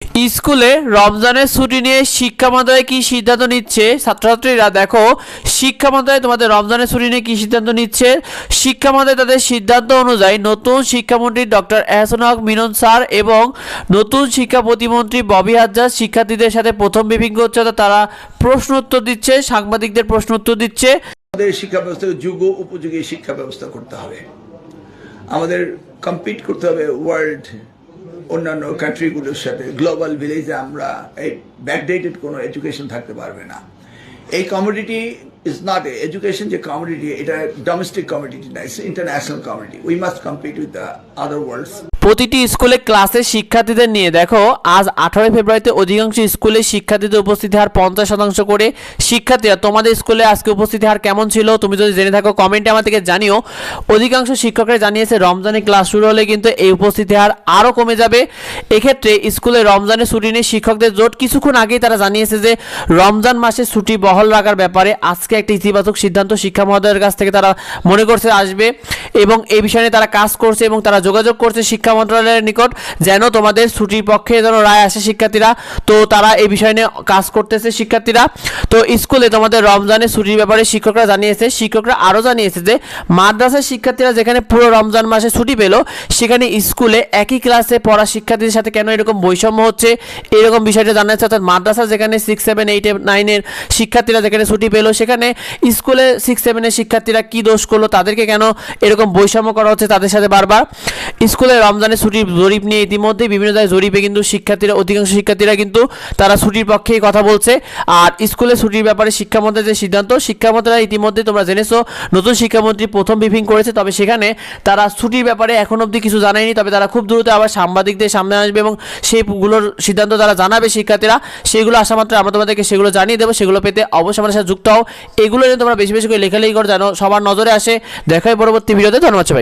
স্কুলে রমজানের ছুটি নিয়ে শিক্ষা মন্ত্রণালয় কি সিদ্ধান্ত নিচ্ছে? ছাত্রছাত্রীরা দেখো, শিক্ষা মন্ত্রণালয় তোমাদের রমজানের ছুটি নিয়ে কি সিদ্ধান্ত নিচ্ছে। শিক্ষা মন্ত্রণালয় তাদের সিদ্ধান্ত অনুযায়ী নতুন শিক্ষামন্ত্রী ডক্টর এহসানুল হক মিনন স্যার এবং নতুন শিক্ষা প্রতিমন্ত্রী ববি হাজ্জাজ শিক্ষার্থীদের সাথে প্রথম ব্রিফিং করছে। তারা প্রশ্ন উত্তর দিচ্ছে, সাংবাদিকদের প্রশ্ন উত্তর দিচ্ছে। আমাদের শিক্ষা ব্যবস্থাকে যুগ উপযোগী শিক্ষা ব্যবস্থা করতে হবে। আমাদের কম্পিট করতে হবে ওয়ার্ল্ড অন্যান্য কান্ট্রিগুলোর সাথে। গ্লোবাল ভিলেজে আমরা এই ব্যাকডেটেড কোনো এডুকেশন থাকতে পারবে না। এই কমোডিটি ইজ নট এডুকেশন, যে কমোডিটি এটা ডোমেস্টিক কমোডিটি না, it's international commodity. We must compete with the other worlds. প্রতিটি স্কুলে ক্লাসের শিক্ষার্থীদের নিয়ে দেখো, আজ 18 ফেব্রুয়ারিতে অধিকাংশ স্কুলে শিক্ষার্থীদের উপস্থিতি হার 50% করে। শিক্ষার্থীরা তোমাদের স্কুলে আজকে উপস্থিতি হার কেমন ছিল তুমি যদি জেনে থাকো কমেন্টে আমাদেরকে জানিও। অধিকাংশ শিক্ষকরা জানিয়েছে রমজানে ক্লাস শুরু হলে কিন্তু এই উপস্থিতি হার আরও কমে যাবে। এক্ষেত্রে স্কুলে রমজানের ছুটি নিয়ে শিক্ষকদের জোট কিছুক্ষণ আগেই তারা জানিয়েছে যে রমজান মাসে ছুটি বহাল রাখার ব্যাপারে আজকে একটা ইতিবাচক সিদ্ধান্ত শিক্ষা মহোদয়ের কাছ থেকে তারা মনে করছে আসবে এবং এই বিষয়ে নিয়ে তারা কাজ করছে এবং তারা যোগাযোগ করছে শিক্ষা মন্ত্রণালয়ের নিকট যেন তোমাদের ছুটির পক্ষে যেন রায় আসে শিক্ষার্থীরা। তো তারা এই বিষয় নিয়ে কাজ করতেছে শিক্ষার্থীরা। তো স্কুলে তোমাদের রমজানের ছুটির ব্যাপারে শিক্ষকরা জানিয়েছে। শিক্ষকরা আরও জানিয়েছে যে মাদ্রাসার শিক্ষার্থীরা যেখানে পুরো রমজান মাসে ছুটি পেল, সেখানে স্কুলে একই ক্লাসে পড়া শিক্ষার্থীদের সাথে কেন এরকম বৈষম্য হচ্ছে, এরকম বিষয়টা জানাচ্ছে। অর্থাৎ মাদ্রাসা যেখানে 6, 7, 8, 9 শিক্ষার্থীরা যেখানে ছুটি পেল, সেখানে স্কুলে 6, 7 শিক্ষার্থীরা কি দোষ করলো, তাদেরকে কেন এরকম বৈষম্য করা হচ্ছে তাদের সাথে বারবার। স্কুলে রমজানের ছুটির জরিপ নিয়ে ইতিমধ্যে বিভিন্ন জায়গায় জরিপে কিন্তু শিক্ষার্থীরা, অধিকাংশ শিক্ষার্থীরা কিন্তু তারা ছুটির পক্ষেই কথা বলছে। আর স্কুলে ছুটির ব্যাপারে শিক্ষা মন্ত্রণালয়ের যে সিদ্ধান্ত, শিক্ষা মন্ত্রণালয় ইতিমধ্যে তোমরা জেনেছো নতুন শিক্ষামন্ত্রী প্রথম ব্রিফিং করেছে, তবে সেখানে তারা ছুটির ব্যাপারে এখন অবধি কিছু জানায়নি। তবে তারা খুব দ্রুত আবার সাংবাদিকদের সামনে আসবে এবং সেইগুলোর সিদ্ধান্ত তারা জানাবে শিক্ষার্থীরা। সেগুলো আসা মাত্র আমরা তোমাদেরকে সেগুলো জানিয়ে দেবো। সেগুলো পেতে অবশ্যই আমাদের সাথে যুক্ত হও। এগুলো নিয়ে তোমরা বেশি বেশি করে লেখালেখি করে জানো, সবার নজরে আসে। দেখাই পরবর্তী ভিডিওতে। ধন্যবাদ সবাই।